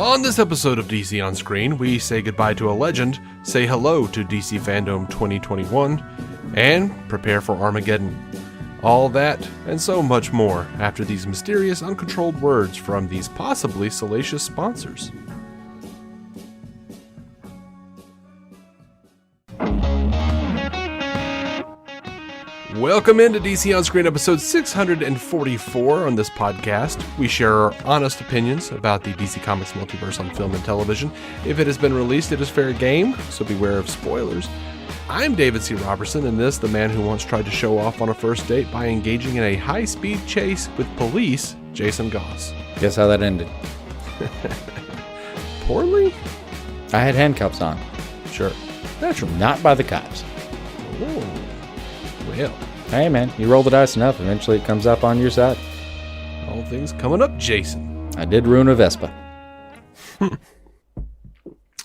On this episode of DC On Screen, we say goodbye to a legend, say hello to DC Fandome 2021, and prepare for Armageddon. All that, and so much more, after these mysterious, uncontrolled words from these possibly salacious sponsors. Welcome into DC On Screen episode 644 on this podcast. We share our honest opinions about the DC Comics multiverse on film and television. If it has been released, it is fair game, so beware of spoilers. I'm David C. Robertson, and this, the man who once tried to show off on a first date by engaging in a high-speed chase with police, Jason Goss. Guess how that ended? Poorly? I had handcuffs on. Sure. Natural. Not by the cops. Oh. Well. Hey, man, you roll the dice enough, eventually it comes up on your side. All things coming up, Jason. I did ruin a Vespa. All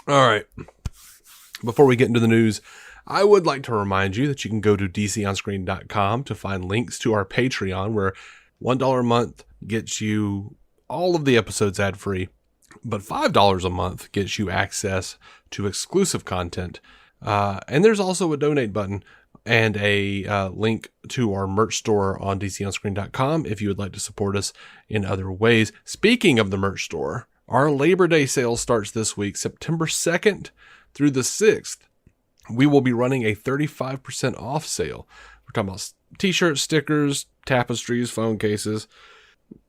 right. Before we get into the news, I would like to remind you that you can go to DCOnScreen.com to find links to our Patreon, where $1 a month gets you all of the episodes ad-free, but $5 a month gets you access to exclusive content. And there's also a donate button and a link to our merch store on DCOnScreen.com if you would like to support us in other ways. Speaking of the merch store, our Labor Day sale starts this week, September 2nd through the 6th. We will be running a 35% off sale. We're talking about t-shirts, stickers, tapestries, phone cases,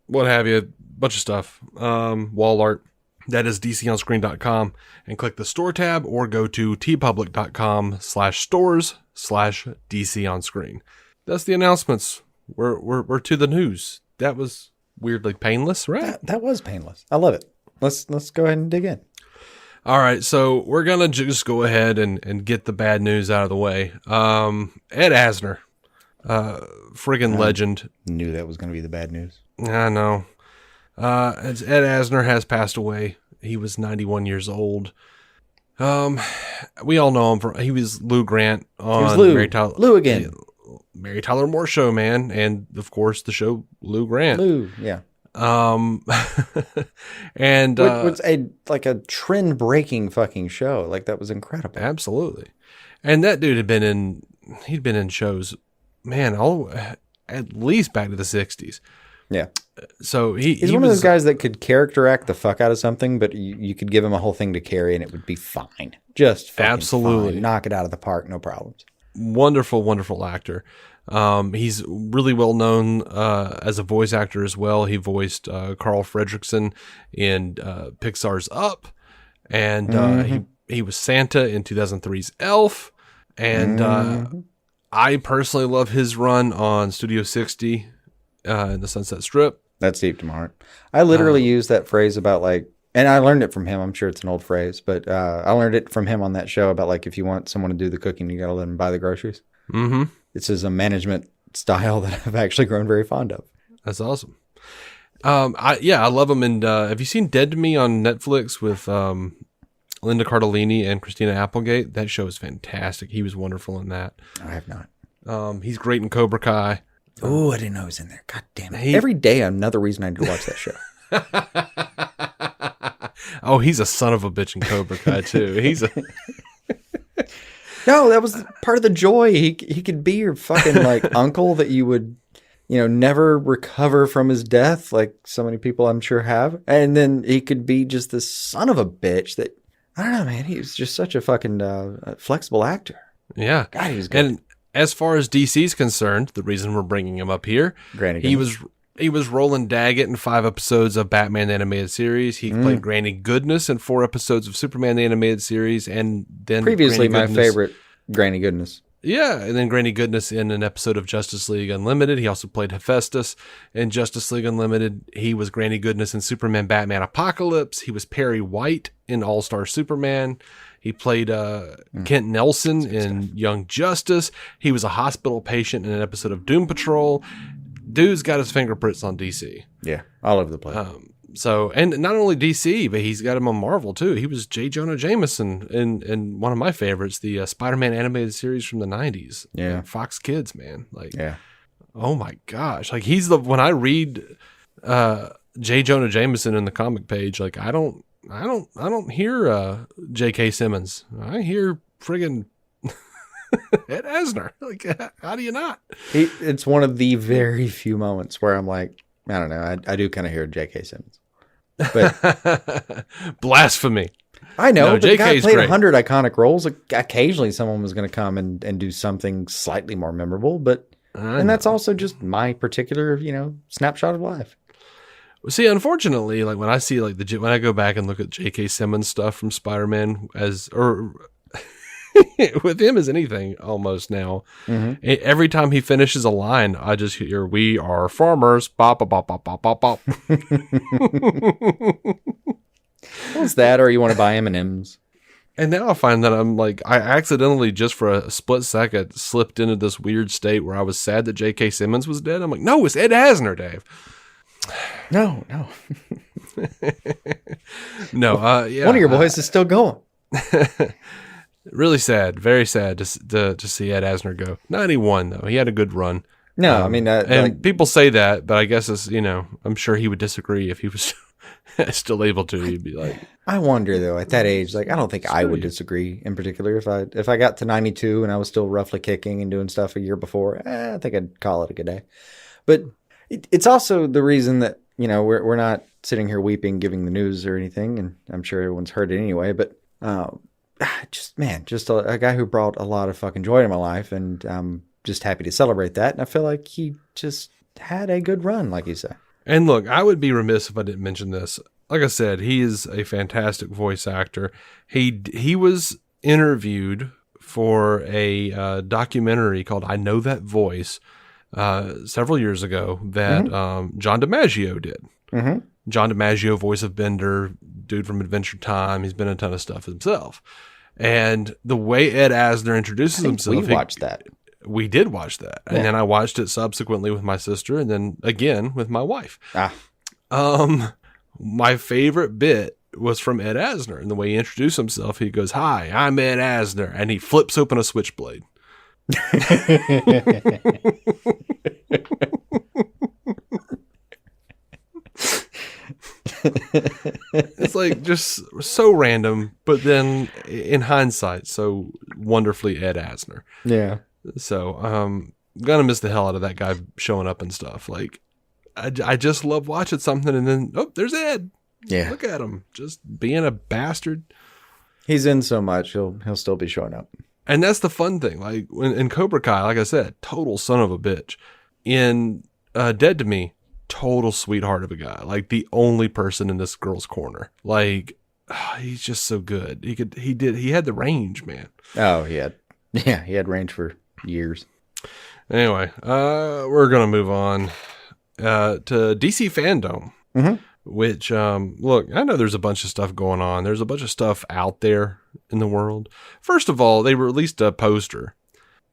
what have you, bunch of stuff, wall art. That is DCOnScreen.com, and click the store tab or go to tpublic.com/stores/DCOnScreen. That's the announcements. We're to the news. That was weirdly painless, right? That was painless. I love it. Let's go ahead and dig in. All right, so we're going to just go ahead and get the bad news out of the way. Ed Asner, friggin' legend. Knew that was going to be the bad news. I know. Ed Asner has passed away. He was 91 years old. We all know him he was Lou Grant on Lou again. Mary Tyler Moore Show, man, and of course the show Lou Grant. Lou, yeah. And it's a trend-breaking fucking show. Like, that was incredible. Absolutely. And that dude he'd been in shows, man, at least back to the 60s. Yeah. So he's one of those guys that could character act the fuck out of something, but you could give him a whole thing to carry and it would be fine. Just fucking absolutely fine. Knock it out of the park, no problems. Wonderful, wonderful actor. He's really well known as a voice actor as well. He voiced Carl Fredricksen in Pixar's Up, and he was Santa in 2003's Elf. And I personally love his run on Studio 60 in the Sunset Strip. That's deep to my heart. I literally use that phrase about and I learned it from him. I'm sure it's an old phrase, but I learned it from him on that show about if you want someone to do the cooking, you got to let him buy the groceries. Mm-hmm. This is a management style that I've actually grown very fond of. That's awesome. I love him. And have you seen Dead to Me on Netflix with Linda Cardellini and Christina Applegate? That show is fantastic. He was wonderful in that. I have not. He's great in Cobra Kai. Oh, I didn't know he was in there. God damn it. Every day, another reason I need to watch that show. Oh, he's a son of a bitch in Cobra Kai, too. No, that was part of the joy. He could be your fucking uncle that you would, never recover from his death, like so many people I'm sure have. And then he could be just this son of a bitch that, I don't know, man. He was just such a fucking flexible actor. Yeah. God, he was good. And as far as DC's concerned, the reason we're bringing him up here, he was Roland Daggett in 5 episodes of Batman the Animated Series. He played Granny Goodness in 4 episodes of Superman the Animated Series, and then previously my favorite, Granny Goodness. Yeah, and then Granny Goodness in an episode of Justice League Unlimited. He also played Hephaestus in Justice League Unlimited. He was Granny Goodness in Superman Batman Apocalypse. He was Perry White in All-Star Superman. He played Kent Nelson in Young Justice. He was a hospital patient in an episode of Doom Patrol. Dude's got his fingerprints on DC. Yeah, all over the place. And not only DC, but he's got him on Marvel too. He was J. Jonah Jameson in one of my favorites, the Spider-Man animated series from the 90s. Yeah. Fox Kids, man. Yeah. Oh my gosh. When I read J. Jonah Jameson in the comic page, I don't I don't hear J.K. Simmons. I hear friggin' Ed Asner. Like, how do you not? It's one of the very few moments where I'm like, I don't know. I do kind of hear J.K. Simmons. But blasphemy. I know, but the guy JK's played great. 100 iconic roles. Occasionally someone was going to come and do something slightly more memorable, and that's also just my particular, snapshot of life. See, unfortunately, like when I see like when I go back and look at J.K. Simmons stuff from Spider-Man or with him as anything almost now, every time he finishes a line, I just hear, "We are farmers." Bop, bop, bop, bop, bop, bop, bop. What's that? Or you want to buy M&Ms? And now I find that I'm like, I accidentally, just for a split second, slipped into this weird state where I was sad that J.K. Simmons was dead. I'm like, no, it's Ed Asner, Dave. No. No, yeah. One of your boys is still going. Really sad, very sad to see Ed Asner go. 91 though, he had a good run. No, I mean, and people say that, but I guess it's I'm sure he would disagree if he was still able to. He'd be like, I wonder though, at that age, like I don't think I would disagree in particular if I got to 92 and I was still roughly kicking and doing stuff a year before. I think I'd call it a good day. But it's also the reason that we're not sitting here weeping, giving the news or anything, and I'm sure everyone's heard it anyway. But just a guy who brought a lot of fucking joy to my life, and I'm just happy to celebrate that. And I feel like he just had a good run, like you say. And look, I would be remiss if I didn't mention this. Like I said, he is a fantastic voice actor. He was interviewed for a documentary called "I Know That Voice" several years ago that John DiMaggio did. Mm-hmm. John DiMaggio, voice of Bender, dude from Adventure Time. He's been in a ton of stuff himself. And the way Ed Asner introduces himself, we watched that. We did watch that. And then I watched it subsequently with my sister and then again with my wife. My favorite bit was from Ed Asner. And the way he introduced himself, he goes, "Hi, I'm Ed Asner." And he flips open a switchblade. It's like just so random, but then in hindsight, so wonderfully Ed Asner. Yeah. So, gonna miss the hell out of that guy showing up and stuff. Like, I just love watching something and then, oh, there's Ed. Yeah. Look at him, just being a bastard. He's in so much, he'll still be showing up. And that's the fun thing. Like in Cobra Kai, like I said, total son of a bitch. In Dead to Me, total sweetheart of a guy. Like the only person in this girl's corner. Like he's just so good. He had the range, man. Oh, he had range for years. Anyway, we're gonna move on to DC Fandome. Mm-hmm. Which, look, I know there's a bunch of stuff going on. There's a bunch of stuff out there in the world. First of all, they released a poster.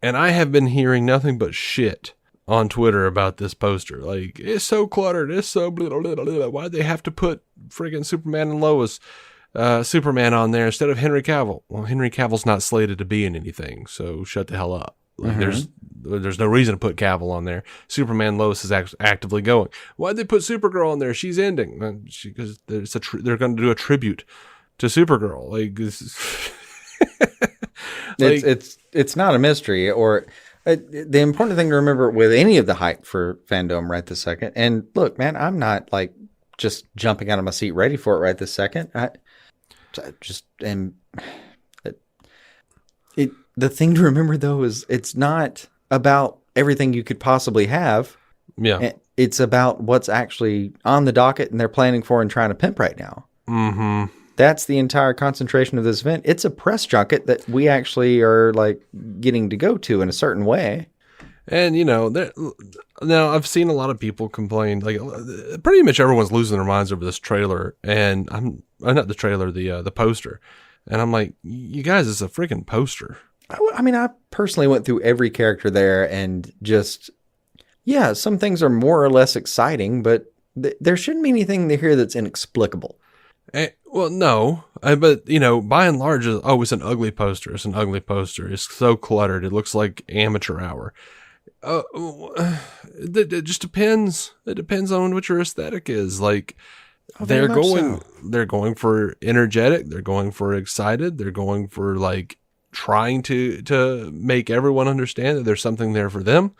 And I have been hearing nothing but shit on Twitter about this poster. Like, it's so cluttered. It's so blah, blah, blah, blah. Why'd they have to put friggin' Superman and Lois, Superman on there instead of Henry Cavill? Well, Henry Cavill's not slated to be in anything, so shut the hell up. Like, there's no reason to put Cavill on there. Superman Lois is actively going. Why'd they put Supergirl on there? She's ending because they're going to do a tribute to Supergirl. Like, it's not a mystery. Or the important thing to remember with any of the hype for Fandome right this second. And look, man, I'm not like just jumping out of my seat ready for it right this second. I just am. The thing to remember, though, is it's not about everything you could possibly have. Yeah. It's about what's actually on the docket and they're planning for and trying to pimp right now. Mm-hmm. That's the entire concentration of this event. It's a press junket that we actually are like getting to go to in a certain way. And, now I've seen a lot of people complain, like pretty much everyone's losing their minds over this trailer. And not the trailer, the poster. And I'm like, you guys, it's a freaking poster. I mean, I personally went through every character there and just, some things are more or less exciting, but there shouldn't be anything here that's inexplicable. Well, no, but by and large, it's an ugly poster. It's an ugly poster. It's so cluttered. It looks like amateur hour. It just depends. It depends on what your aesthetic is. Like, they're very much going so. they're going for energetic, they're going for excited, they're going for like trying to make everyone understand that there's something there for them.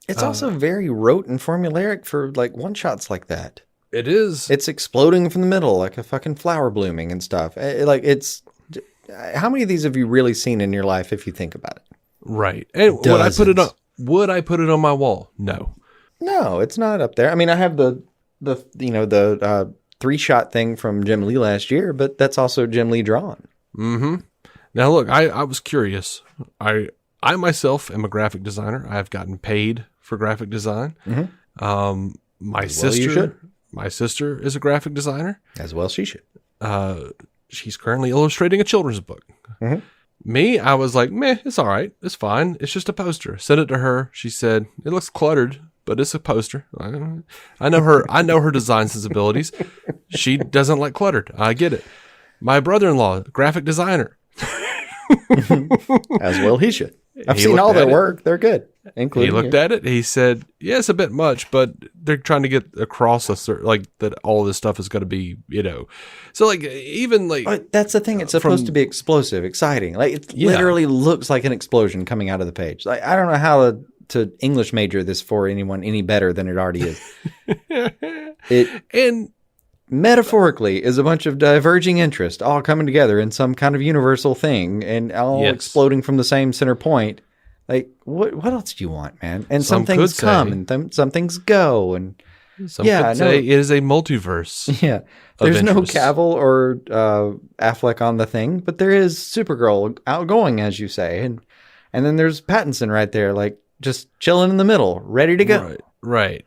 It's also very rote and formulaic for like one shots like that. It is. It's exploding from the middle like a fucking flower blooming and stuff. Like it's how many of these have you really seen in your life if you think about it? Right. And Dozens. would I put it on my wall? No. No, it's not up there. I mean, I have the 3-shot thing from Jim Lee last year, but that's also Jim Lee drawn. Mm-hmm. Now look, I was curious. I myself am a graphic designer. I have gotten paid for graphic design. Mm-hmm. My Well, you should. My sister is a graphic designer. As well, she should. She's currently illustrating a children's book. Mm-hmm. Me, I was like, meh, it's all right. It's fine. It's just a poster. Sent it to her. She said, it looks cluttered, but it's a poster. I know her. I know her design sensibilities. She doesn't like cluttered. I get it. My brother-in-law, graphic designer. As well, he should. I've He seen all looked their at it. work. They're good. He Including looked at it. He said, yeah, it's a bit much, but they're trying to get across like that all this stuff is going to be, So like even like But that's the thing. It's supposed to be explosive, exciting. Like it literally looks like an explosion coming out of the page. Like I don't know how to English major this for anyone any better than it already is. and Metaphorically is a bunch of diverging interest all coming together in some kind of universal thing and all exploding from the same center point. Like what else do you want, man? And some things come and some things go and some could say it is a multiverse. Yeah. There's no Cavill or Affleck on the thing, but there is Supergirl outgoing, as you say. And then there's Pattinson right there, like just chilling in the middle, ready to go. Right.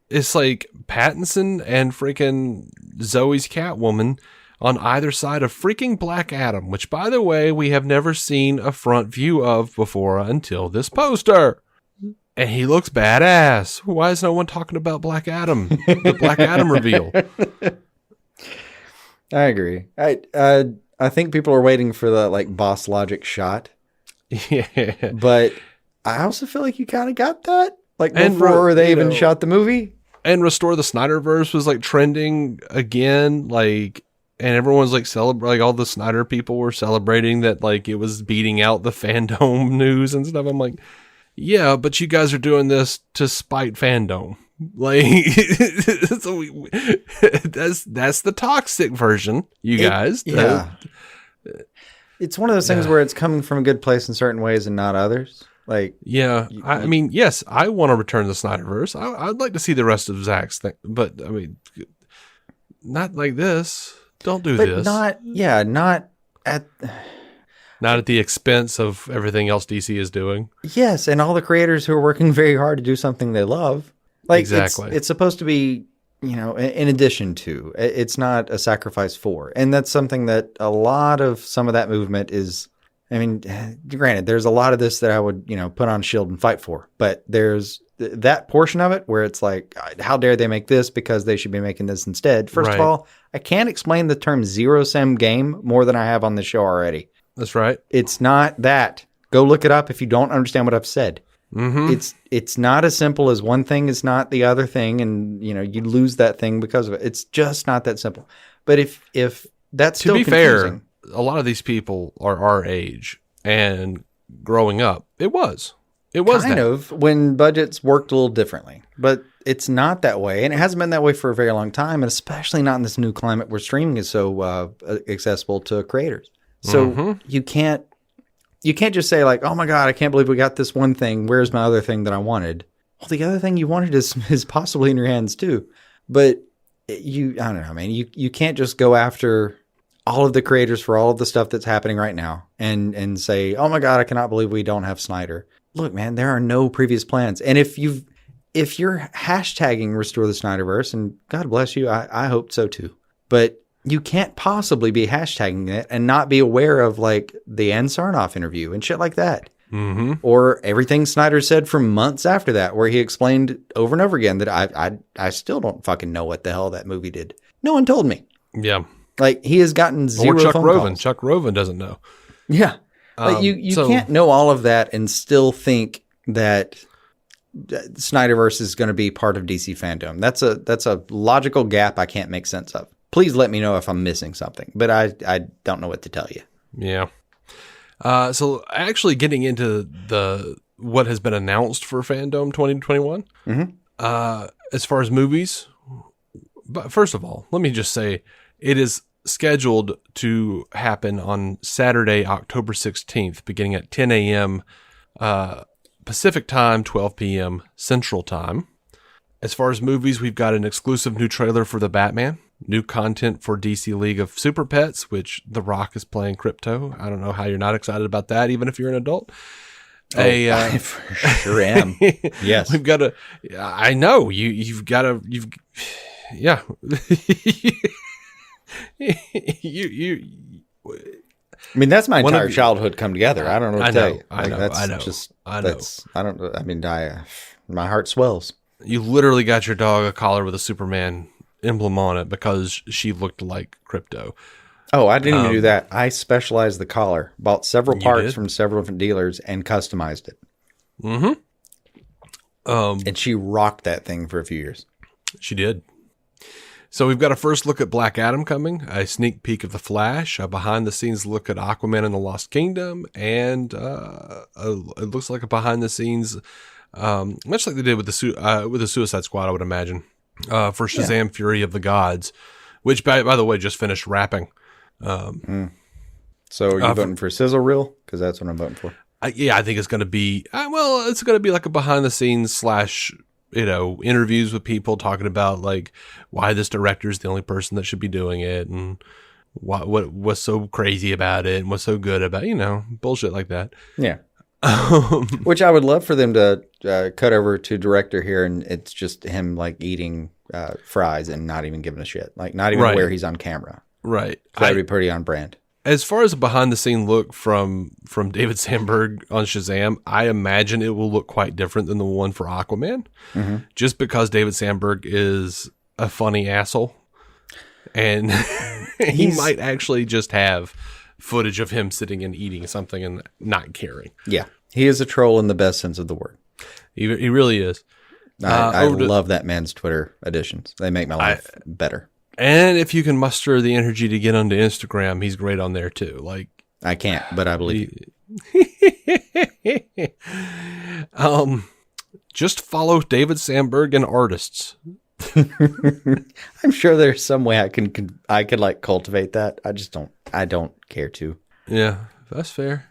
It's like Pattinson and freaking Zoe's Catwoman on either side of freaking Black Adam, which, by the way, we have never seen a front view of before until this poster. And he looks badass. Why is no one talking about Black Adam? The Black Adam reveal. I agree. I think people are waiting for the like Boss Logic shot. Yeah. But I also feel like you kind of got that. Like before they even shot the movie. And Restore the Snyderverse was like trending again, like, and everyone's like celebrating, like all the Snyder people were celebrating that like it was beating out the Fandome news and stuff. I'm like, yeah, but you guys are doing this to spite Fandome. Like, that's the toxic version, you guys. Yeah. It's one of those things where it's coming from a good place in certain ways and not others. Like, yeah, I mean, yes, I want to return the Snyderverse. I'd like to see the rest of Zach's thing, but I mean, not like this. Don't do this. Not at the expense of everything else DC is doing. Yes, and all the creators who are working very hard to do something they love. Like, exactly. It's supposed to be, in addition to. It's not a sacrifice for. And that's something that a lot of some of that movement is. I mean, granted, there's a lot of this that I would, put on shield and fight for. But there's that portion of it where it's like, how dare they make this because they should be making this instead. First of all, I can't explain the term zero-sum game more than I have on the show already. That's right. It's not that. Go look it up if you don't understand what I've said. Mm-hmm. It's not as simple as one thing is not the other thing, and you lose that thing because of it. It's just not that simple. But if that's still confusing, fair, a lot of these people are our age and growing up. It was kind of when budgets worked a little differently, but it's not that way, and it hasn't been that way for a very long time, and especially not in this new climate where streaming is so accessible to creators. So you can't just say like, oh my God, I can't believe we got this one thing. Where's my other thing that I wanted? Well, the other thing you wanted is possibly in your hands too. But I don't know, man. You can't just go after all of the creators for all of the stuff that's happening right now and say, oh my God, I cannot believe we don't have Snyder. Look, man, there are no previous plans. And if you're hashtagging Restore the Snyderverse, and God bless you, I hope so too. But you can't possibly be hashtagging it and not be aware of like the Ann Sarnoff interview and shit like that. Mm-hmm. Or everything Snyder said for months after that, where he explained over and over again that I still don't fucking know what the hell that movie did. No one told me. Yeah. Like he has gotten zero Chuck phone Roven. calls. Chuck Roven doesn't know. Yeah. Like you can't know all of that and still think that Snyderverse is going to be part of DC Fandome. That's a logical gap I can't make sense of. Please let me know if I'm missing something, but I don't know what to tell you. Yeah. So actually getting into what has been announced for Fandome 2021, as far as movies, but first of all, let me just say it is scheduled to happen on Saturday, October 16th, beginning at 10 a.m. Pacific time, 12 p.m. Central time. As far as movies, we've got an exclusive new trailer for The Batman, new content for DC League of Super Pets, which The Rock is playing Crypto. I don't know how you're not excited about that, even if you're an adult. I for sure am. Yes. We've got a, I know, you've got a, yeah. I mean, that's my entire childhood come together. I don't know what to tell you. I know. My heart swells. You literally got your dog a collar with a Superman emblem on it because she looked like Crypto. Oh, I didn't even do that. I specialized the collar, bought several parts from several different dealers, and customized it. Mm-hmm. And she rocked that thing for a few years. She did. So we've got a first look at Black Adam coming, a sneak peek of The Flash, a behind-the-scenes look at Aquaman and the Lost Kingdom, and it looks like a behind-the-scenes, much like they did with the Suicide Squad, I would imagine, for Shazam: Fury of the Gods, which, by the way, just finished wrapping. So are you voting for Sizzle Reel? Because that's what I'm voting for. I think it's going to be, it's going to be like a behind-the-scenes / interviews with people talking about like why this director is the only person that should be doing it and what's so crazy about it and what's so good about bullshit like that. Yeah. Which I would love for them to cut over to director here, and it's just him like eating fries and not even giving a shit, like not even where he's on camera. Right. That'd be pretty on brand. As far as a behind-the-scene look from David Sandberg on Shazam, I imagine it will look quite different than the one for Aquaman, just because David Sandberg is a funny asshole, and he might actually just have footage of him sitting and eating something and not caring. Yeah, he is a troll in the best sense of the word. He really is. I love that man's Twitter additions. They make my life better. And if you can muster the energy to get onto Instagram, he's great on there too. Like I can't, but I believe you. Just follow David Sandberg and artists. I'm sure there's some way I could like cultivate that. I don't care to. Yeah, that's fair.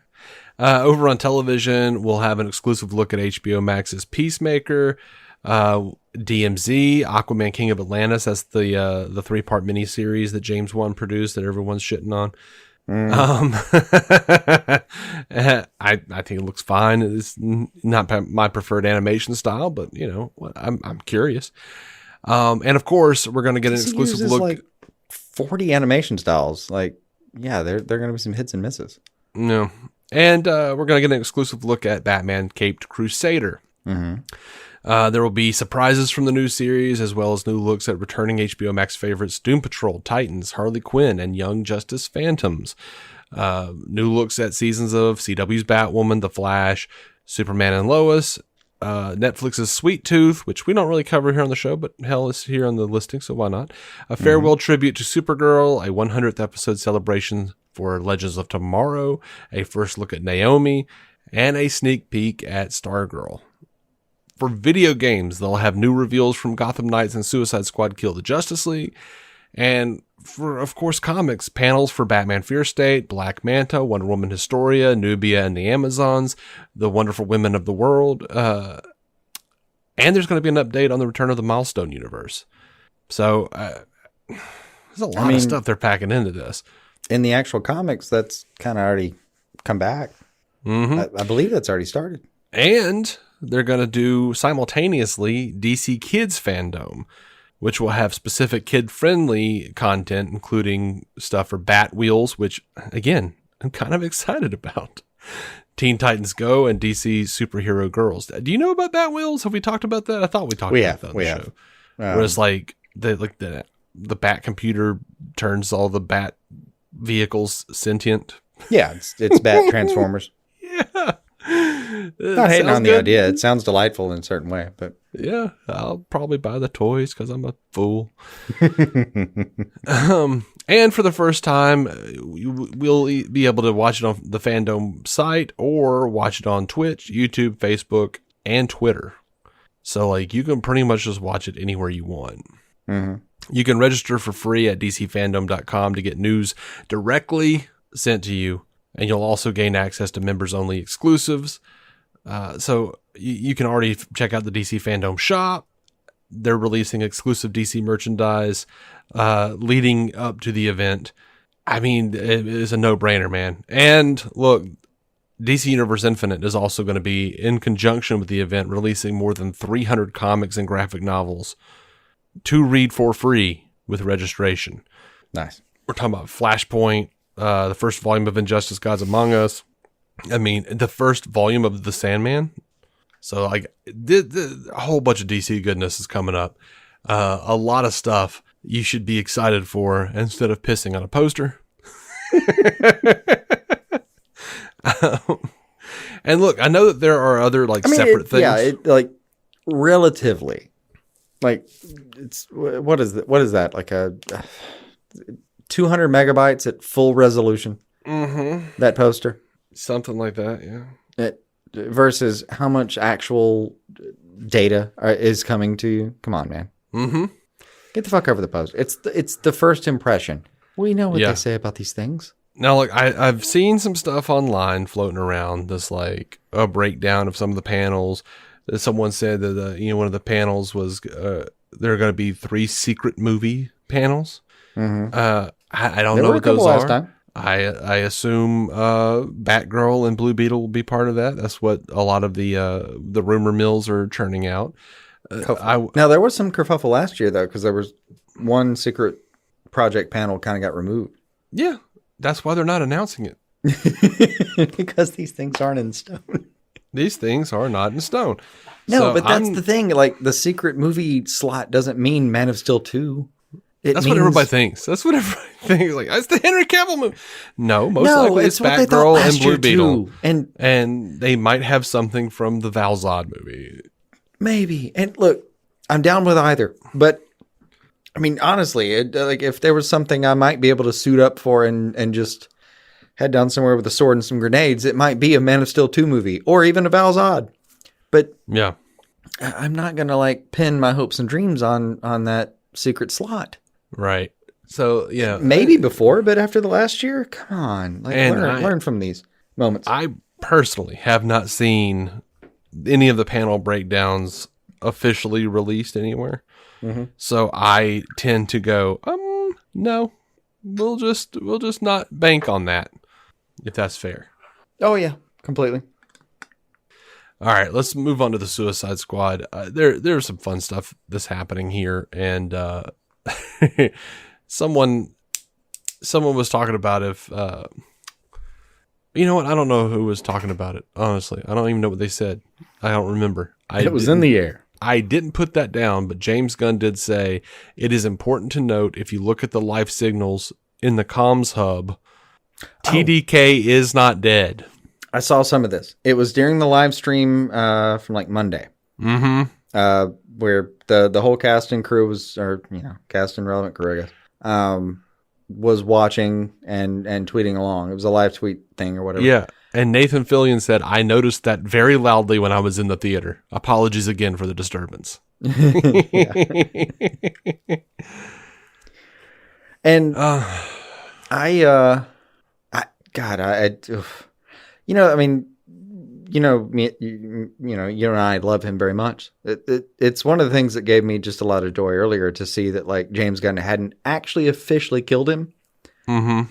Over on television, we'll have an exclusive look at HBO Max's Peacemaker. DMZ, Aquaman King of Atlantis. That's the 3-part miniseries that James Wan produced that everyone's shitting on. I think it looks fine. It's not my preferred animation style, but I'm curious. And of course, we're going to get an exclusive look. Like 40 animation styles. Like, yeah, they're going to be some hits and misses. No, and we're going to get an exclusive look at Batman Caped Crusader. There will be surprises from the new series, as well as new looks at returning HBO Max favorites Doom Patrol, Titans, Harley Quinn, and Young Justice Phantoms. New looks at seasons of CW's Batwoman, The Flash, Superman and Lois, Netflix's Sweet Tooth, which we don't really cover here on the show, but hell, is here on the listing, so why not? A farewell tribute to Supergirl, a 100th episode celebration for Legends of Tomorrow, a first look at Naomi, and a sneak peek at Stargirl. For video games, they'll have new reveals from Gotham Knights and Suicide Squad Kill the Justice League. And for, of course, comics, panels for Batman Fear State, Black Manta, Wonder Woman Historia, Nubia and the Amazons, The Wonderful Women of the World. And there's going to be an update on the return of the Milestone universe. So there's a lot of stuff they're packing into this. In the actual comics, that's kind of already come back. I believe that's already started. And they're going to do simultaneously DC Kids Fandome, which will have specific kid-friendly content, including stuff for Bat Wheels, which, again, I'm kind of excited about. Teen Titans Go and DC Superhero Girls. Do you know about Bat Wheels? Have we talked about that? I thought we talked about that on the show. Where it's like the Bat computer turns all the Bat vehicles sentient. Yeah, it's Bat Transformers. Yeah. Not hating on the idea. It sounds delightful in a certain way, but yeah, I'll probably buy the toys because I'm a fool. And for the first time, we'll be able to watch it on the Fandome site or watch it on Twitch, YouTube, Facebook, and Twitter. So, like, you can pretty much just watch it anywhere you want. Mm-hmm. You can register for free at dcfandome.com to get news directly sent to you. And you'll also gain access to members-only exclusives. So you can already check out the DC Fandome shop. They're releasing exclusive DC merchandise leading up to the event. I mean, it is a no-brainer, man. And look, DC Universe Infinite is also going to be, in conjunction with the event, releasing more than 300 comics and graphic novels to read for free with registration. Nice. We're talking about Flashpoint, the first volume of Injustice Gods Among Us. I mean, the first volume of The Sandman. So, like, a whole bunch of DC goodness is coming up. A lot of stuff you should be excited for instead of pissing on a poster. And look, I know that there are other, like, separate things. Yeah, like, relatively. Like, it's, what is that? Like a 200 megabytes at full resolution. Mm-hmm. That poster. Something like that, yeah. Versus how much actual data is coming to you. Come on, man. Mm-hmm. Get the fuck over the poster. It's the first impression. We know what they say about these things. Now, look, I've seen some stuff online floating around. This, like, a breakdown of some of the panels. Someone said that one of the panels was there are going to be 3 secret movie panels. Mm-hmm. I don't know what those are. Time. I assume Batgirl and Blue Beetle will be part of that. That's what a lot of the rumor mills are churning out. Now, there was some kerfuffle last year, though, because there was one secret project panel kind of got removed. Yeah, that's why they're not announcing it. Because these things aren't in stone. These things are not in stone. No, so but that's the thing. Like, the secret movie slot doesn't mean Man of Steel 2. That's what everybody thinks. That's what everybody thinks. Like, it's the Henry Cavill movie. No, most likely it's Batgirl and Blue Beetle. And they might have something from the Val Zod movie. Maybe. And look, I'm down with either. But, I mean, honestly, like, if there was something I might be able to suit up for and just head down somewhere with a sword and some grenades, it might be a Man of Steel 2 movie. Or even a Val Zod. But yeah, I'm not going to, like, pin my hopes and dreams on that secret slot. Right. So, yeah. Maybe before, but after the last year, come on. Like, learn from these moments. I personally have not seen any of the panel breakdowns officially released anywhere. Mm-hmm. So I tend to go, no, we'll just not bank on that, if that's fair. Oh, yeah, completely. All right, let's move on to the Suicide Squad. There's some fun stuff that's happening here, and someone was talking about if you know what, I don't know who was talking about it, honestly. I don't even know what they said. I don't remember. It was in the air. I didn't put that down, but James Gunn did say it is important to note, if you look at the life signals in the comms hub, TDK is not dead. I saw some of this. It was during the live stream from, like, Monday. Mm-hmm. Where the whole cast and crew was, or, cast and relevant crew, I guess, was watching and tweeting along. It was a live tweet thing or whatever. Yeah. And Nathan Fillion said, I noticed that very loudly when I was in the theater. Apologies again for the disturbance. And I mean, you and I love him very much. It's one of the things that gave me just a lot of joy earlier to see that, like, James Gunn hadn't actually officially killed him. Mm-hmm.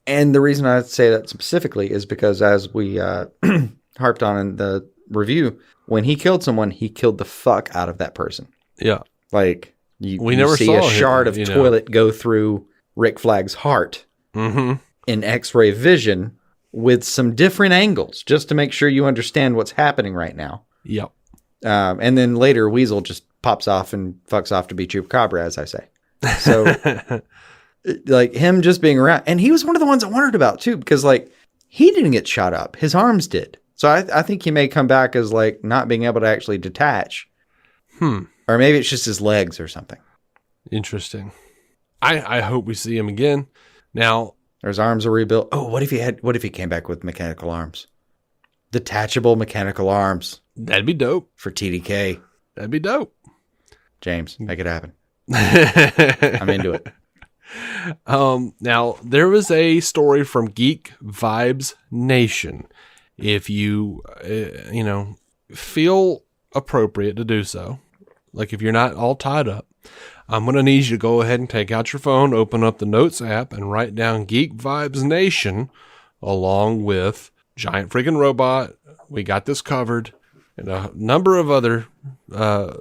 And the reason I say that specifically is because, as we harped on in the review, when he killed someone, he killed the fuck out of that person. Yeah. Like, you never see saw a shard of toilet go through Rick Flag's heart in X-ray vision with some different angles, just to make sure you understand what's happening right now. Yep. And then later, Weasel just pops off and fucks off to be Chupacabra, as I say. So, like, him just being around. And he was one of the ones I wondered about, too, because, like, he didn't get shot up. His arms did. So I think he may come back as like not being able to actually detach. Or maybe it's just his legs or something. Interesting. I hope we see him again. Now, or his arms are rebuilt. Oh, what if he came back with mechanical arms? Detachable mechanical arms. That'd be dope. For TDK. That'd be dope. James, make it happen. I'm into it. Now, there was a story from Geek Vibes Nation. If you, feel appropriate to do so, like if you're not all tied up, I'm going to need you to go ahead and take out your phone, open up the Notes app, and write down Geek Vibes Nation along with Giant Freaking Robot, We Got This Covered, and a number of other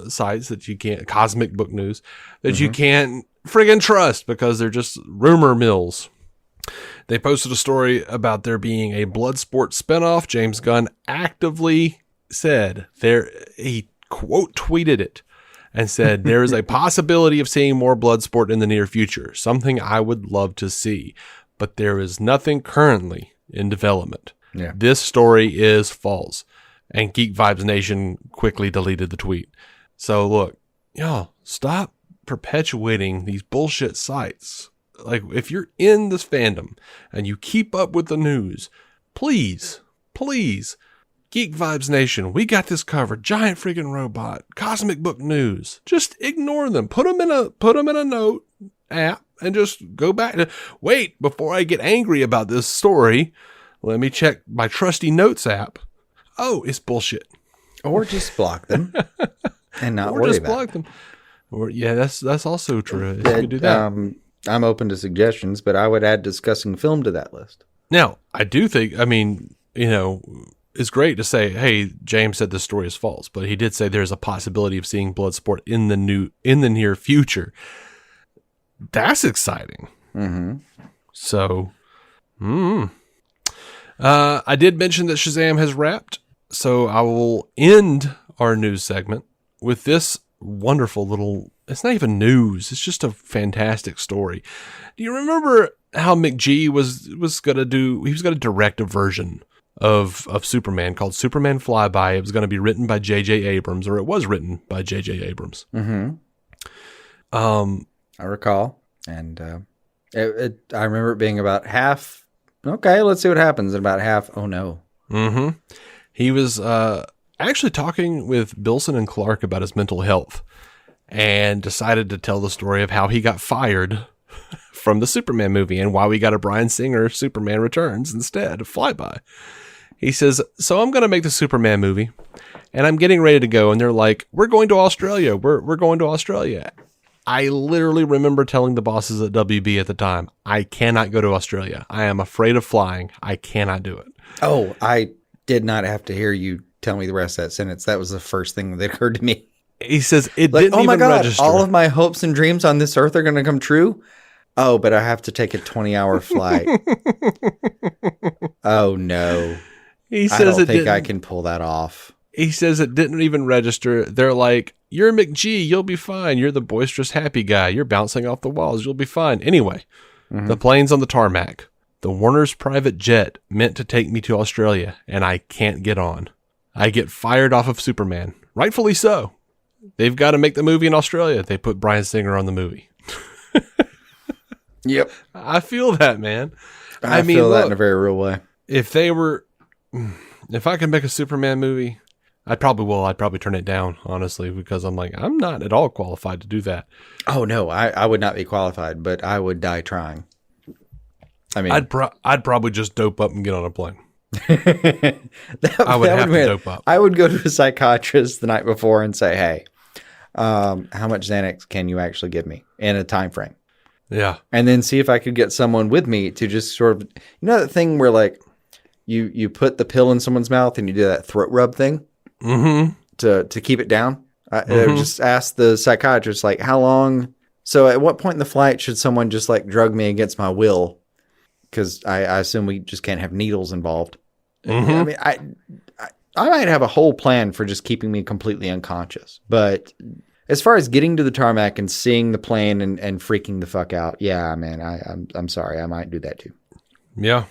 sites that you can't, Cosmic Book News, that you can't friggin' trust because they're just rumor mills. They posted a story about there being a Bloodsport spinoff. James Gunn actively said he quote tweeted it and said, there is a possibility of seeing more Bloodsport in the near future, something I would love to see, but there is nothing currently in development. Yeah. This story is false. And Geek Vibes Nation quickly deleted the tweet. So look, y'all, stop perpetuating these bullshit sites. Like, if you're in this fandom and you keep up with the news, please, Geek Vibes Nation, We Got This Covered, Giant Freaking Robot, Cosmic Book News, just ignore them. Put them in a note app and just go back to, wait, before I get angry about this story, let me check my trusty Notes app. Oh, it's bullshit. Or just block them and not worry about them. Or yeah, that's also true. You could do that. I'm open to suggestions, but I would add discussing film to that list. Now, I do think, it's great to say, hey, James said this story is false, but he did say there's a possibility of seeing Bloodsport in the near future. That's exciting. Mm-hmm. So, I did mention that Shazam has wrapped, so I will end our news segment with this wonderful little, it's not even news, it's just a fantastic story. Do you remember how McG was going to direct a version of Superman called Superman Flyby? It was going to be written by J.J. Abrams, or it was written by J.J. Abrams. Mm-hmm. I recall, and I remember it being about half, okay, let's see what happens, and about half, oh no. Mm-hmm. He was actually talking with Bilson and Clark about his mental health and decided to tell the story of how he got fired from the Superman movie and why we got a Bryan Singer Superman Returns instead of Flyby. He says, so I'm going to make the Superman movie and I'm getting ready to go. And they're like, we're going to Australia. We're going to Australia. I literally remember telling the bosses at WB at the time, I cannot go to Australia. I am afraid of flying. I cannot do it. Oh, I did not have to hear you tell me the rest of that sentence. That was the first thing that occurred to me. He says it didn't oh my even God, register. all of my hopes and dreams on this earth are going to come true. Oh, but I have to take a 20-hour flight. Oh no. He says I don't think I can pull that off. He says it didn't even register. They're like, you're McG, you'll be fine. You're the boisterous, happy guy. You're bouncing off the walls. You'll be fine. Anyway, the plane's on the tarmac. The Warner's private jet meant to take me to Australia, and I can't get on. I get fired off of Superman. Rightfully so. They've got to make the movie in Australia. They put Bryan Singer on the movie. Yep. I feel that, man. I feel that in a very real way. If I could make a Superman movie, I'd probably turn it down, honestly, because I'm like, I'm not at all qualified to do that. Oh no, I would not be qualified, but I would die trying. I mean, I'd probably just dope up and get on a plane. I would have to dope up. I would go to a psychiatrist the night before and say, hey, how much Xanax can you actually give me in a time frame? Yeah. And then see if I could get someone with me to just sort of, that thing where like you put the pill in someone's mouth and you do that throat rub thing to keep it down. I just ask the psychiatrist, like, how long? So at what point in the flight should someone just like drug me against my will? Because I assume we just can't have needles involved. I mean, I might have a whole plan for just keeping me completely unconscious. But as far as getting to the tarmac and seeing the plane and freaking the fuck out, yeah, man, I'm sorry. I might do that too. Yeah.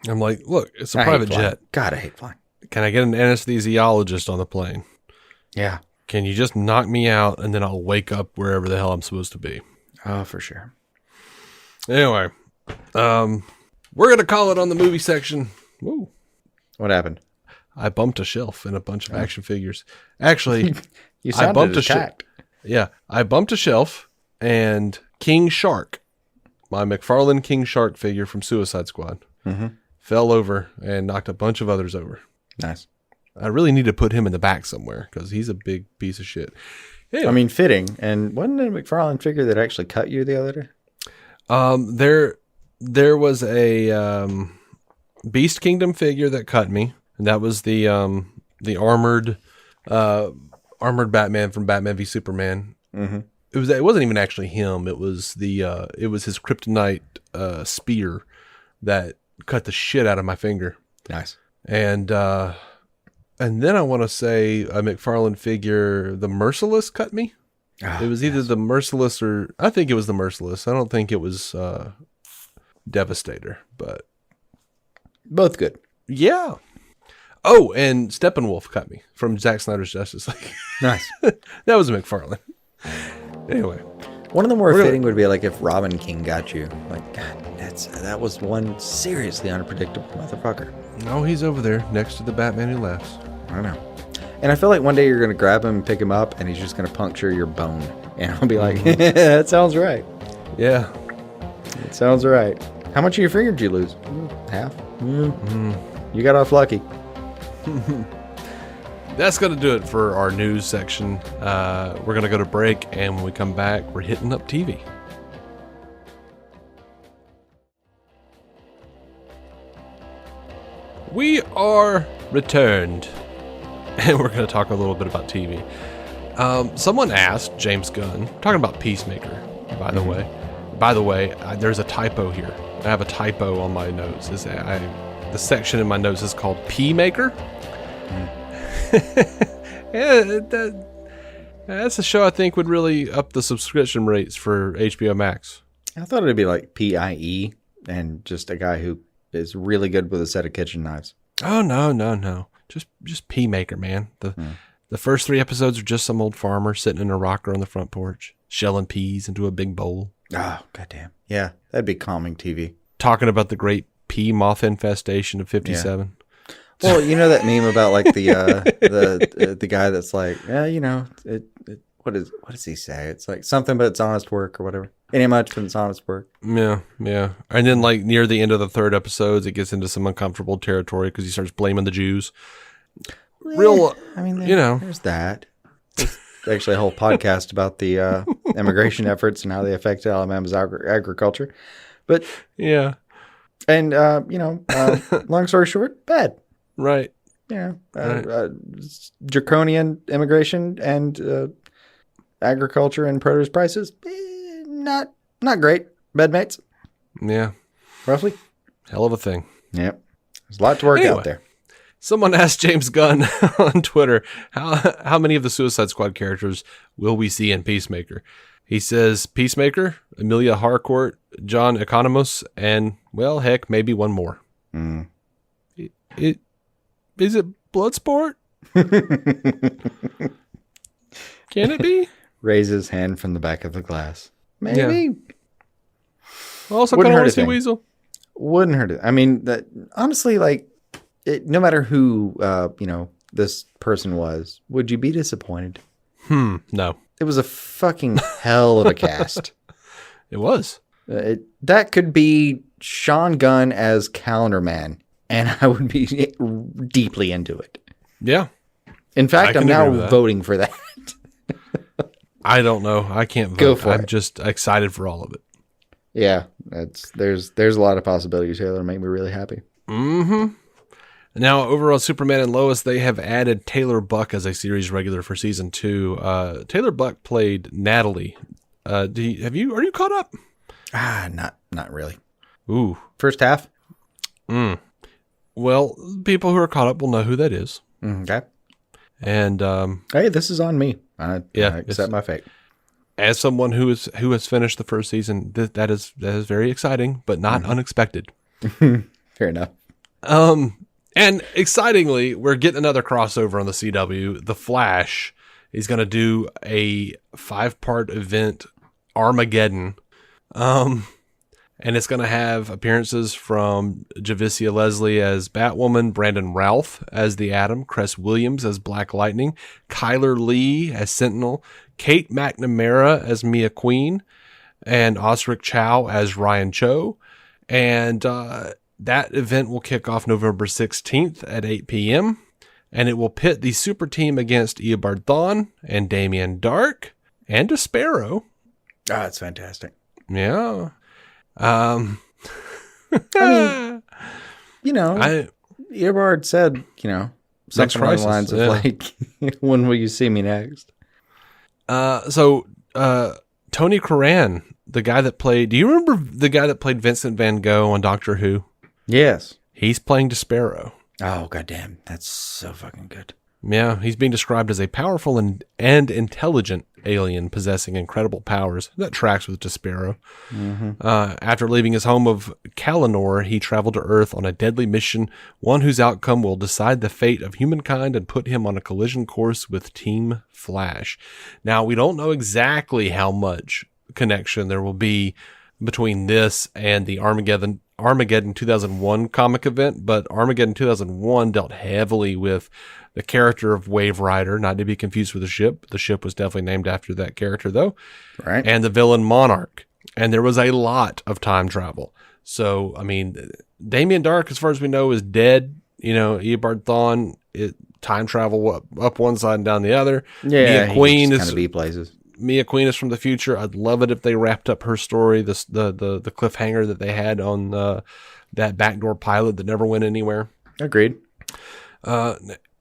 I'm like, look, it's a private jet. God, I hate flying. can I get an anesthesiologist on the plane? Yeah. Can you just knock me out and then I'll wake up wherever the hell I'm supposed to be? Oh, for sure. Anyway, we're going to call it on the movie section. Woo. What happened? I bumped a shelf and a bunch of action figures. Actually, You sounded attacked. I bumped a shelf and King Shark, my McFarlane King Shark figure from Suicide Squad, fell over and knocked a bunch of others over. Nice. I really need to put him in the back somewhere because he's a big piece of shit. Anyway. I mean, fitting. And wasn't it a McFarlane figure that actually cut you the other day? There was a Beast Kingdom figure that cut me, and that was the armored Batman from Batman v Superman. Mm-hmm. It wasn't even actually him. It was his kryptonite spear that cut the shit out of my finger. Nice. And then I want to say a McFarlane figure, the Merciless, cut me. It was either the Merciless or I think it was the Merciless. I don't think it was Devastator, but both good. Yeah. Oh, and Steppenwolf cut me from Zack Snyder's Justice League. Nice. That was a McFarlane. Anyway, one of the more fitting would be like if Robin King got you. Like, God, that was one seriously unpredictable motherfucker. No, he's over there next to the Batman Who Laughs. I know. And I feel like one day you're going to grab him and pick him up, and he's just going to puncture your bone. And I'll be like, that sounds right. Yeah. It sounds right. How much of your finger did you lose? Half? You got off lucky. That's going to do it for our news section. We're going to go to break, and when we come back, we're hitting up TV. We are returned, and we're going to talk a little bit about TV. Someone asked James Gunn, talking about Peacemaker, by the way. By the way, there's a typo here. I have a typo on my notes. The section in my notes is called Peacemaker. Yeah, that's a show I think would really up the subscription rates for HBO Max. I thought it'd be like PIE and just a guy who is really good with a set of kitchen knives. Oh, no. Just Peacemaker, man. The first 3 episodes are just some old farmer sitting in a rocker on the front porch, shelling peas into a big bowl. Oh, goddamn. Yeah, that'd be calming TV. Talking about the great pea moth infestation of 57. Yeah. Well, you know that meme about like the guy that's like, yeah, you know, what does he say? It's like something, but it's honest work or whatever. Any much, but it's honest work. Yeah. And then like near the end of the 3rd episodes, it gets into some uncomfortable territory because he starts blaming the Jews. There's that. There's actually a whole podcast about the immigration efforts and how they affect Alabama's agriculture. But yeah. And, long story short, bad. Right. Yeah. Draconian immigration and agriculture and produce prices, not great. Bedmates. Yeah. Roughly. Hell of a thing. Yep. There's a lot to work out there. Someone asked James Gunn on Twitter, how many of the Suicide Squad characters will we see in Peacemaker? He says Peacemaker, Emilia Harcourt, John Economos, and, well, heck, maybe one more. Is it Bloodsport? Can it be? Raise his hand from the back of the glass. Maybe. Yeah. Also, kind of want to see Weasel. Wouldn't hurt it. I mean, honestly, like, no matter who, this person was, would you be disappointed? No. It was a fucking hell of a cast. It was. That could be Sean Gunn as Calendar Man, and I would be deeply into it. Yeah. In fact, I'm now voting for that. I don't know. I can't vote. Go for it. I'm just excited for all of it. Yeah, there's a lot of possibilities here that make me really happy. Mm-hmm. Now, over on Superman and Lois, they have added Tayler Buck as a series regular for season 2. Tayler Buck played Natalie. Are you caught up? Not really. Ooh. First half? Well, people who are caught up will know who that is. Okay. And hey, this is on me. I accept my fate. As someone who has finished the first season, that is very exciting, but not unexpected. Fair enough. And excitingly, we're getting another crossover on the CW. The Flash is going to do a 5-part event, Armageddon. And it's going to have appearances from Javicia Leslie as Batwoman, Brandon Routh as the Atom, Cress Williams as Black Lightning, Chyler Leigh as Sentinel, Kate McNamara as Mia Queen, and Osric Chow as Ryan Cho. And that event will kick off November 16th at 8 p.m. And it will pit the super team against Eobard Thawne and Damian Dark and Despero. That's fantastic. Yeah. I mean, Eobard said, something along the lines of like, when will you see me next? So Tony Curran, the guy that played, do you remember the guy that played Vincent Van Gogh on Doctor Who? Yes. He's playing Despero. Oh, goddamn. That's so fucking good. Yeah, he's being described as a powerful and intelligent alien possessing incredible powers. That tracks with Despero. Mm-hmm. After leaving his home of Kalanor, he traveled to Earth on a deadly mission, one whose outcome will decide the fate of humankind and put him on a collision course with Team Flash. Now, we don't know exactly how much connection there will be between this and the Armageddon 2001 comic event, but Armageddon 2001 dealt heavily with the character of Wave Rider, not to be confused with the ship. The ship was definitely named after that character, though. Right. And the villain Monarch. And there was a lot of time travel. So, I mean, Damian Dark, as far as we know, is dead. Eobard Thawne, time travel up one side and down the other. Yeah, Mia Queen is kind of be places. Mia Queen is from the future. I'd love it if they wrapped up her story, the cliffhanger that they had on that backdoor pilot that never went anywhere. Agreed.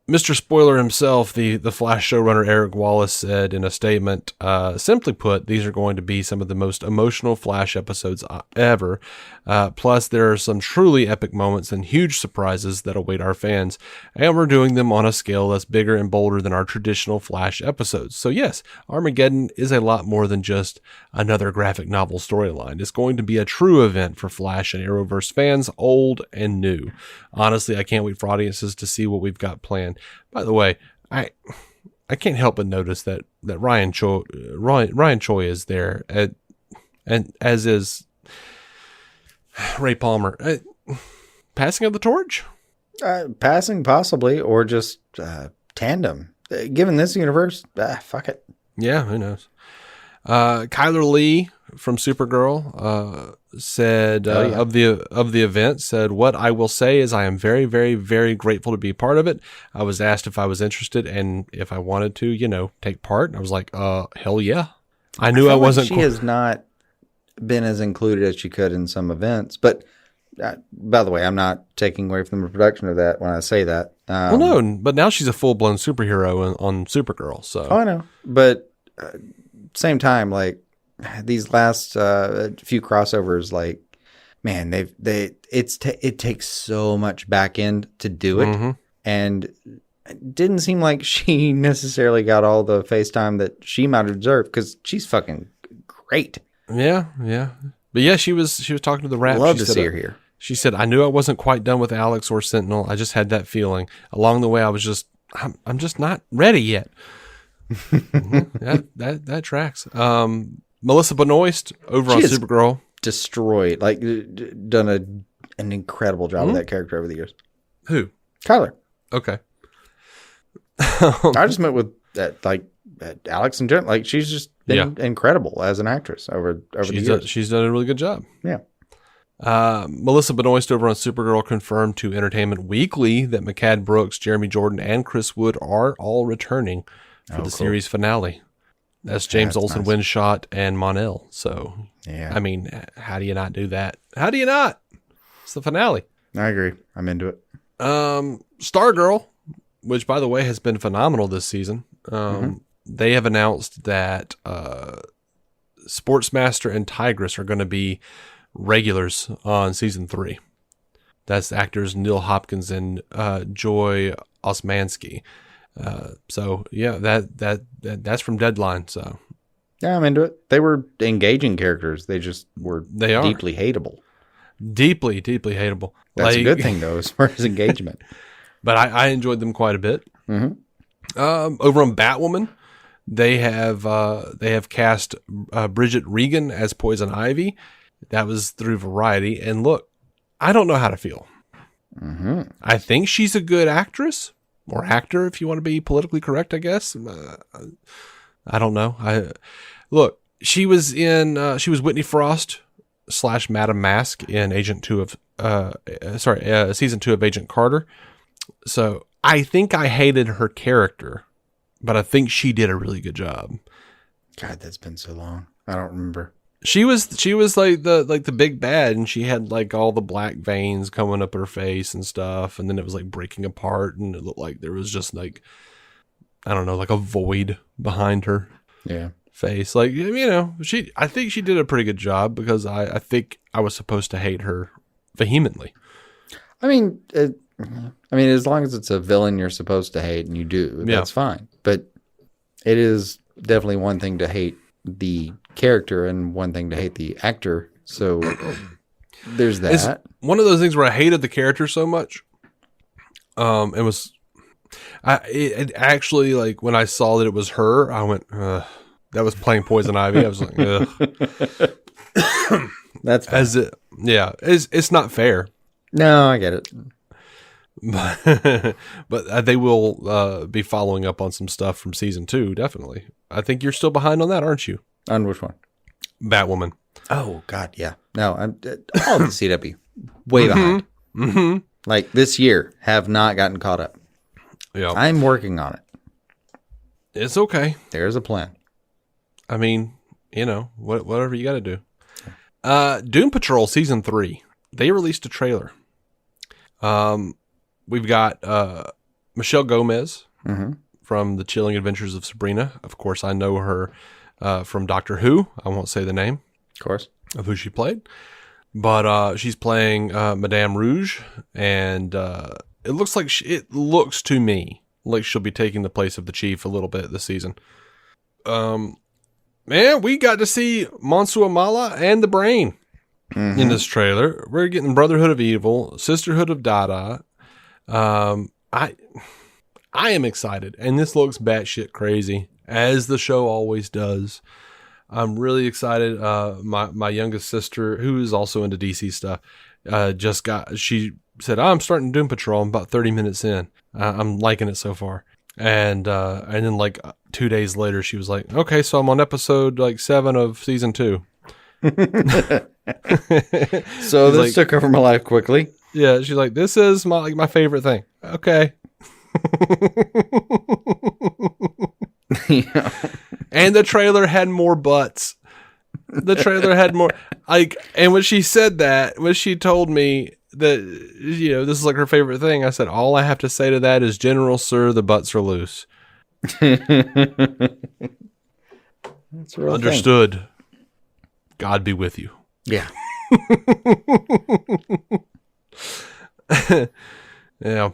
Mr. Spoiler himself, the Flash showrunner Eric Wallace, said in a statement, simply put, these are going to be some of the most emotional Flash episodes ever. Plus, there are some truly epic moments and huge surprises that await our fans, and we're doing them on a scale that's bigger and bolder than our traditional Flash episodes. So yes, Armageddon is a lot more than just another graphic novel storyline. It's going to be a true event for Flash and Arrowverse fans, old and new. Honestly, I can't wait for audiences to see what we've got planned. By the way, I can't help but notice that Ryan Choi is there, and as is Ray Palmer. Passing of the torch? Passing, possibly, or just tandem. Given this universe, fuck it. Yeah, who knows? Chyler Leigh from Supergirl said of the event, said, "What I will say is I am very, very, very grateful to be part of it. I was asked if I was interested and if I wanted to, take part. And I was like, hell yeah. I knew I wasn't. She has not been as included as she could in some events, but by the way, I'm not taking away from the production of that when I say that. Well, no, but now she's a full-blown superhero on Supergirl. So I know, but same time, like these last few crossovers, like man, it takes so much back end to do it, mm-hmm. and it didn't seem like she necessarily got all the face time that she might have deserved because she's fucking great. Yeah, but yeah, she was talking to the Wrap. Love to see her here. She said, "I knew I wasn't quite done with Alex or Sentinel. I just had that feeling along the way. I was I'm just not ready yet." that tracks. Melissa Benoist over on Supergirl destroyed, like done an incredible job with that character over the years. Who? Chyler. Okay. I just met with Alex and Jen. Like she's just been incredible as an actress over the years. She's done a really good job. Yeah. Melissa Benoist over on Supergirl confirmed to Entertainment Weekly that McCad Brooks, Jeremy Jordan, and Chris Wood are all returning for the series finale. That's James Olsen, nice. Winshot, and Mon-El. So, yeah. I mean, how do you not do that? How do you not? It's the finale. I agree. I'm into it. Stargirl, which, by the way, has been phenomenal this season. They have announced that Sportsmaster and Tigress are going to be regulars on season 3. That's actors Neil Hopkins and Joy Osmansky. So yeah, that's from Deadline. So yeah, I'm into it. They were engaging characters. They just were deeply hateable. Deeply, deeply hateable. That's a good thing, though, as far as engagement. But I enjoyed them quite a bit. Mm-hmm. Over on Batwoman, they have cast Bridget Regan as Poison Ivy. That was through Variety. And look, I don't know how to feel. Mm-hmm. I think she's a good actress or actor, if you want to be politically correct, I guess. I don't know. Look, she was Whitney Frost / Madam Mask in season 2 of Agent Carter. So I think I hated her character, but I think she did a really good job. God, that's been so long. I don't remember. She was like the big bad, and she had like all the black veins coming up her face and stuff, and then it was like breaking apart, and it looked like there was just like, I don't know, like a void behind her face. Like, you know, I think she did a pretty good job, because I think I was supposed to hate her vehemently. I mean, as long as it's a villain you're supposed to hate, and you do, that's fine. But it is definitely one thing to hate the character and one thing to hate the actor. So there's that. It's one of those things where I hated the character so much. It actually, like, when I saw that it was her, I went, ugh. That was playing Poison Ivy. I was like, ugh. That's fine. It's not fair. No, I get it. But they will be following up on some stuff from season 2, definitely. I think you're still behind on that, aren't you? On which one? Batwoman. Oh, God, yeah. No, I'm all of the CW. Way behind. Mm-hmm. Like, this year, have not gotten caught up. Yeah. I'm working on it. It's okay. There's a plan. I mean, you know, whatever you got to do. Doom Patrol season 3. They released a trailer. We've got Michelle Gomez from The Chilling Adventures of Sabrina. Of course, I know her from Doctor Who. I won't say the name, of course, of who she played. But she's playing Madame Rouge, and it looks to me like she'll be taking the place of the Chief a little bit this season. Man, we got to see Monsieur Mala and the Brain in this trailer. We're getting Brotherhood of Evil, Sisterhood of Dada. I am excited, and this looks batshit crazy, as the show always does. I'm really excited. My youngest sister, who is also into DC stuff, she said, I'm starting Doom Patrol. I'm about 30 minutes in. I'm liking it so far. And then like 2 days later, she was like, okay, so I'm on episode like 7 of season 2. So this took over my life quickly. Yeah, she's like, this is my favorite thing. Okay. Yeah. And the trailer had more butts. The trailer had more and when she said that, when she told me that, you know, this is like her favorite thing, I said, all I have to say to that is, General Sir, the butts are loose. That's a real Understood. Thing. God be with you. Yeah. Yeah.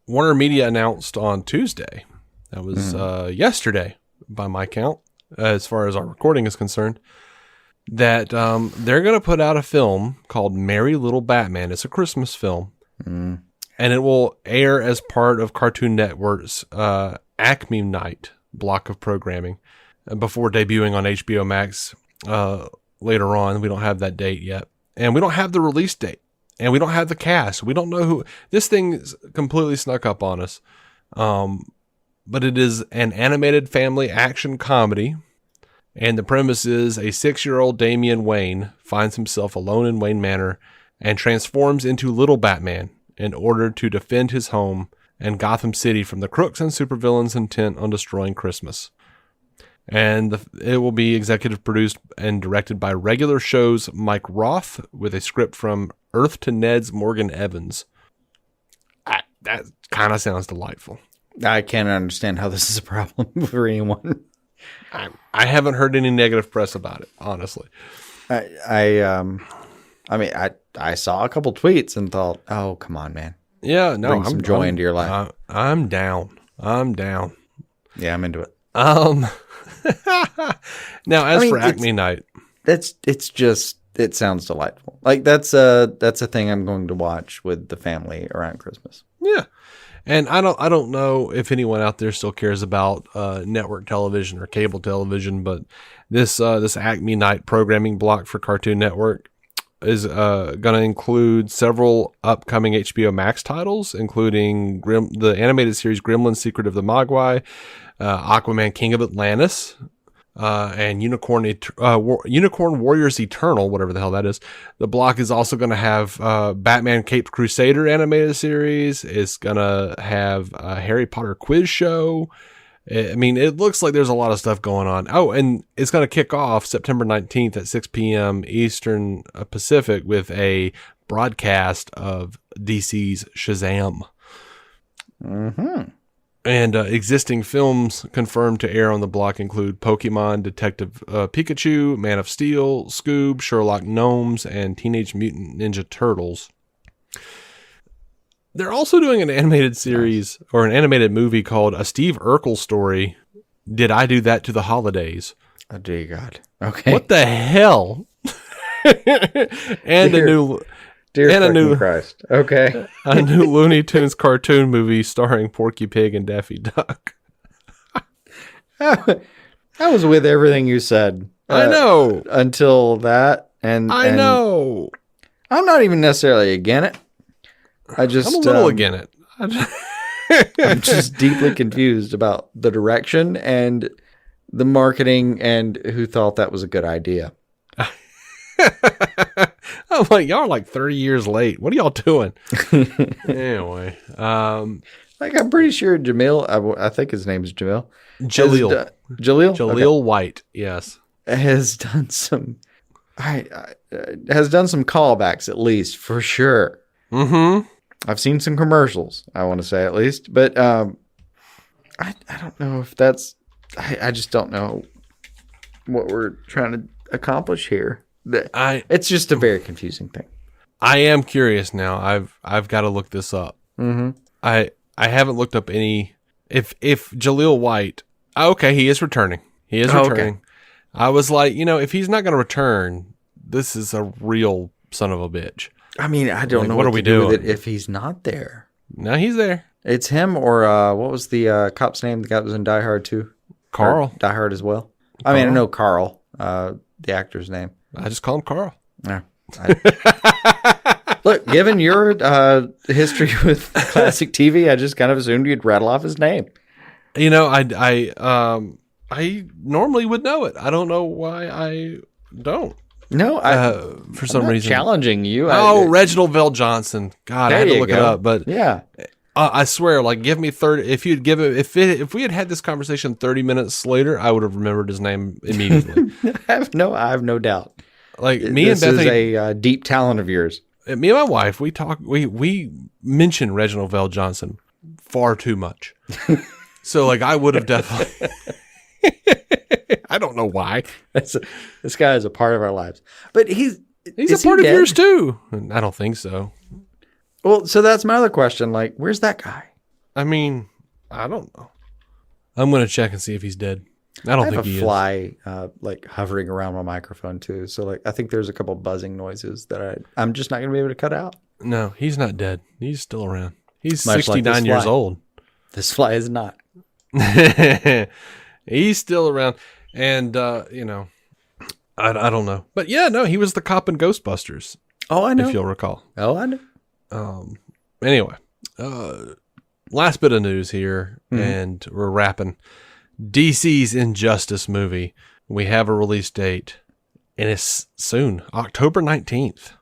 Warner Media announced on Tuesday, that was yesterday by my count, as far as our recording is concerned, that they're going to put out a film called Merry Little Batman. It's a Christmas film. And it will air as part of Cartoon Network's Acme Night block of programming before debuting on HBO Max later on. We don't have that date yet. And we don't have the release date. And we don't have the cast. We don't know who. This thing completely snuck up on us. But it is an animated family action comedy. And the premise is a 6-year-old Damian Wayne finds himself alone in Wayne Manor and transforms into Little Batman in order to defend his home and Gotham City from the crooks and supervillains intent on destroying Christmas. And it will be executive produced and directed by regular show's Mike Roth, with a script from Earth to Ned's Morgan Evans. That kind of sounds delightful. I can't understand how this is a problem for anyone. I haven't heard any negative press about it, honestly. I mean, I saw a couple tweets and thought, oh, come on, man. Yeah, no, bring some joy into your life. I'm down. Yeah, I'm into it. Now, as for Acme Night, it's just it sounds delightful. Like that's a thing I'm going to watch with the family around Christmas. Yeah. And I don't know if anyone out there still cares about network television or cable television, but this Acme Night programming block for Cartoon Network is going to include several upcoming HBO Max titles, including the animated series Gremlins: Secret of the Mogwai, Aquaman: King of Atlantis, and Unicorn Warriors Eternal, whatever the hell that is. The block is also going to have Batman Caped Crusader animated series. It's going to have a Harry Potter quiz show. I mean, it looks like there's a lot of stuff going on. Oh, and it's going to kick off September 19th at 6 p.m. Eastern Pacific with a broadcast of DC's Shazam. Mm-hmm. And existing films confirmed to air on the block include Pokemon, Detective Pikachu, Man of Steel, Scoob, Sherlock Gnomes, and Teenage Mutant Ninja Turtles. They're also doing an animated series or an animated movie called A Steve Urkel Story. Did I Do That to the Holidays? Oh, dear God. Okay. What the hell? And Dear Christ. Okay. A new Looney Tunes cartoon movie starring Porky Pig and Daffy Duck. I was with everything you said. I know. Until that. And I know. I'm not even necessarily against it. I'm a little against it. I'm just deeply confused about the direction and the marketing and who thought that was a good idea. I'm like, y'all are like 30 years late. What are y'all doing? Anyway. Like, I'm pretty sure Jamil, I think his name is Jamil. Jaleel. Jaleel White, yes. Has done some callbacks, at least, for sure. Mm-hmm. I've seen some commercials, I want to say, at least. But I don't know if that's... I just don't know what we're trying to accomplish here. It's just a very confusing thing. I am curious now. I've got to look this up. Mm-hmm. I haven't looked up any. If Jaleel White, okay, he is returning. He is returning. Okay. I was like, if he's not going to return, this is a real son of a bitch. I mean, I don't know what are we doing with it if he's not there. No, he's there. It's him or what was the cop's name? The guy that was in Die Hard too. Carl. Or Die Hard as well. Carl. I mean, I know Carl, the actor's name. I just call him Carl. Yeah. Look, given your history with classic TV, I just kind of assumed you'd rattle off his name. I normally would know it. I don't know why I don't. No, for some reason challenging you. Reginald Vell Johnson. God, I had to look it up, but yeah. I swear, like, give me 30. If we had this conversation 30 minutes later, I would have remembered his name immediately. I have no doubt. Like me and Bethany, this is a deep talent of yours. Me and my wife, we mention Reginald Vell Johnson far too much. So, like, I would have definitely. I don't know why. This guy is a part of our lives, but he's a part of yours too. I don't think so. Well, so that's my other question. Like, where's that guy? I mean, I don't know. I'm going to check and see if he's dead. I don't think he is. I have a fly like hovering around my microphone too. So like, I think there's a couple buzzing noises that I'm just not going to be able to cut out. No, he's not dead. He's still around. He's much 69 like years old. This fly is not. He's still around. And, I don't know. But yeah, no, he was the cop in Ghostbusters. Oh, I know. If you'll recall. Oh, I know. Anyway, last bit of news here, and we're wrapping. DC's Injustice movie. We have a release date, and it's soon, October 19th.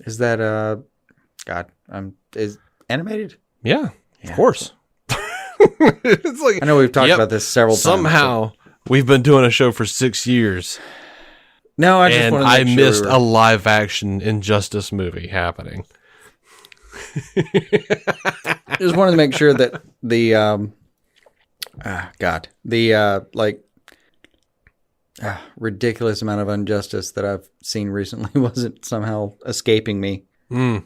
Is that is animated? Yeah, of course. It's like, I know we've talked about this several times. Somehow we've been doing a show for 6 years. No, I just wanted to make sure missed a live action Injustice movie happening. Just wanted to make sure that the ridiculous amount of injustice that I've seen recently wasn't somehow escaping me. No,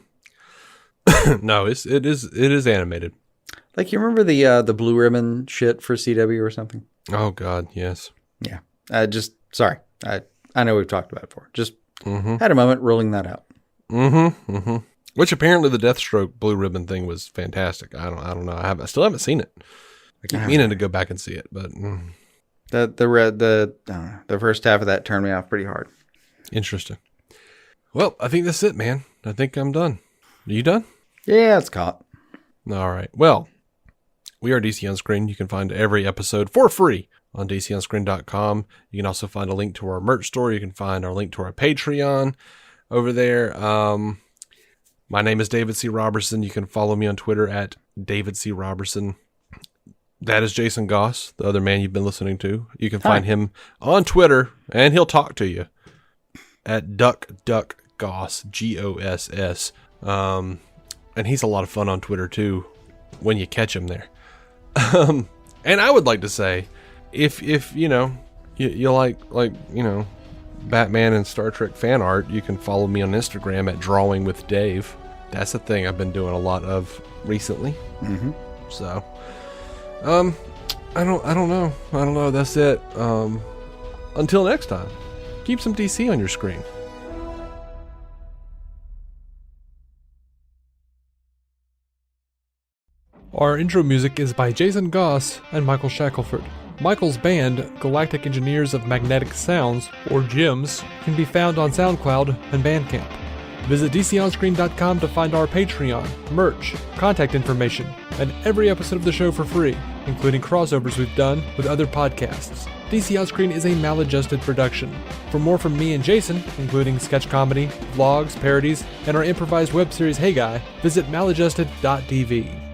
it is animated. Like, you remember the Blue Ribbon shit for CW or something? Oh God, yes. Yeah. Sorry. I know we've talked about it before. Just Had a moment ruling that out. Which apparently the Deathstroke blue ribbon thing was fantastic. I don't know. I still haven't seen it. I keep meaning to go back and see it, but the first half of that turned me off pretty hard. Interesting. Well, I think that's it, man. I think I'm done. Are you done? Yeah, it's caught. All right. Well, we are DC On Screen. You can find every episode for free on DCOnScreen.com. You can also find a link to our merch store. You can find our link to our Patreon over there. My name is David C. Robertson. You can follow me on Twitter at David C. Robertson. That is Jason Goss, the other man you've been listening to. You can find him on Twitter, and he'll talk to you at DuckDuckGoss, Goss. And he's a lot of fun on Twitter, too, when you catch him there. And I would like to say, if you know, you like Batman and Star Trek fan art, you can follow me on Instagram at Drawing with Dave. That's a thing I've been doing a lot of recently. So, I don't know. That's it. Until next time, keep some DC on your screen. Our intro music is by Jason Goss and Michael Shackelford. Michael's band, Galactic Engineers of Magnetic Sounds, or GEMS, can be found on SoundCloud and Bandcamp. Visit DCOnScreen.com to find our Patreon, merch, contact information, and every episode of the show for free, including crossovers we've done with other podcasts. DC On Screen is a maladjusted production. For more from me and Jason, including sketch comedy, vlogs, parodies, and our improvised web series Hey Guy, visit maladjusted.tv.